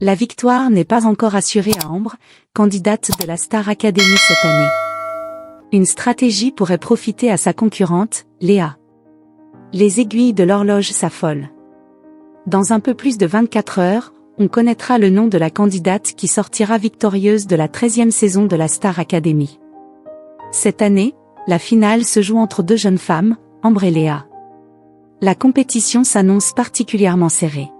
La victoire n'est pas encore assurée à Ambre, candidate de la Star Academy cette année. Une stratégie pourrait profiter à sa concurrente, Léa. Les aiguilles de l'horloge s'affolent. Dans un peu plus de 24 heures, on connaîtra le nom de la candidate qui sortira victorieuse de la 13e saison de la Star Academy. Cette année, la finale se joue entre deux jeunes femmes, Ambre et Léa. La compétition s'annonce particulièrement serrée.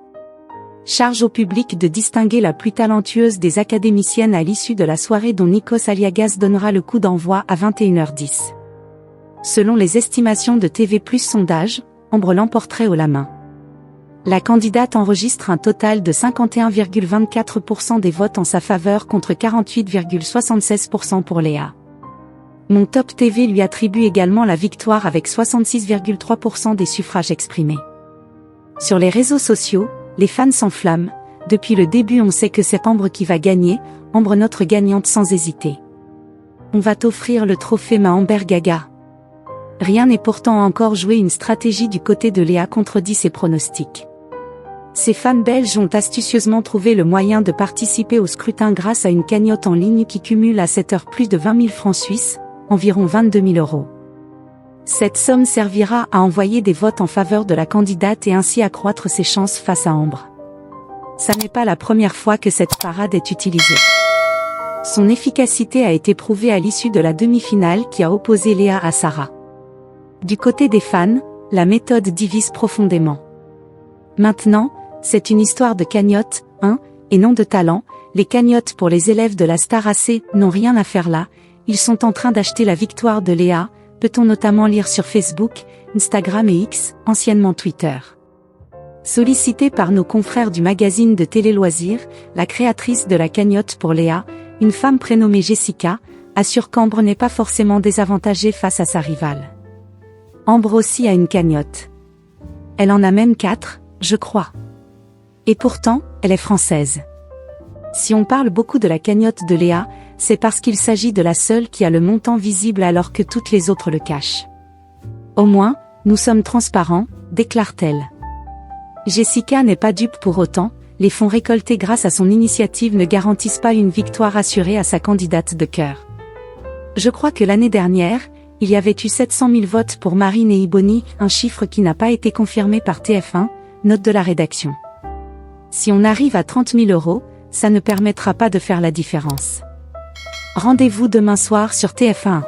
Charge au public de distinguer la plus talentueuse des académiciennes à l'issue de la soirée dont Nikos Aliagas donnera le coup d'envoi à 21h10. Selon les estimations de TV+ Sondage, Ambre l'emporterait haut la main. La candidate enregistre un total de 51,24% des votes en sa faveur contre 48,76% pour Léa. Mon Top TV lui attribue également la victoire avec 66,3% des suffrages exprimés. Sur les réseaux sociaux, les fans s'enflamment. Depuis le début on sait que c'est Ambre qui va gagner, Ambre notre gagnante sans hésiter. On va t'offrir le trophée Ma Amber Gaga. Rien n'est pourtant encore joué, une stratégie du côté de Léa contredit ses pronostics. Ces fans belges ont astucieusement trouvé le moyen de participer au scrutin grâce à une cagnotte en ligne qui cumule à cette heure plus de 20 000 francs suisses, environ 22 000 €. Cette somme servira à envoyer des votes en faveur de la candidate et ainsi accroître ses chances face à Ambre. Ça n'est pas la première fois que cette parade est utilisée. Son efficacité a été prouvée à l'issue de la demi-finale qui a opposé Léa à Sarah. Du côté des fans, la méthode divise profondément. Maintenant, c'est une histoire de cagnotte, et non de talent. Les cagnottes pour les élèves de la Star AC n'ont rien à faire là, ils sont en train d'acheter la victoire de Léa, peut-on notamment lire sur Facebook, Instagram et X, anciennement Twitter. Sollicitée par nos confrères du magazine de Télé Loisirs, la créatrice de la cagnotte pour Léa, une femme prénommée Jessica, assure qu'Ambre n'est pas forcément désavantagée face à sa rivale. Ambre aussi a une cagnotte. Elle en a même 4, je crois. Et pourtant, elle est française. Si on parle beaucoup de la cagnotte de Léa, c'est parce qu'il s'agit de la seule qui a le montant visible alors que toutes les autres le cachent. Au moins, nous sommes transparents, déclare-t-elle. Jessica n'est pas dupe pour autant, les fonds récoltés grâce à son initiative ne garantissent pas une victoire assurée à sa candidate de cœur. Je crois que l'année dernière, il y avait eu 700 000 votes pour Marine et Iboni, un chiffre qui n'a pas été confirmé par TF1, note de la rédaction. Si on arrive à 30 000 €, ça ne permettra pas de faire la différence. Rendez-vous demain soir sur TF1.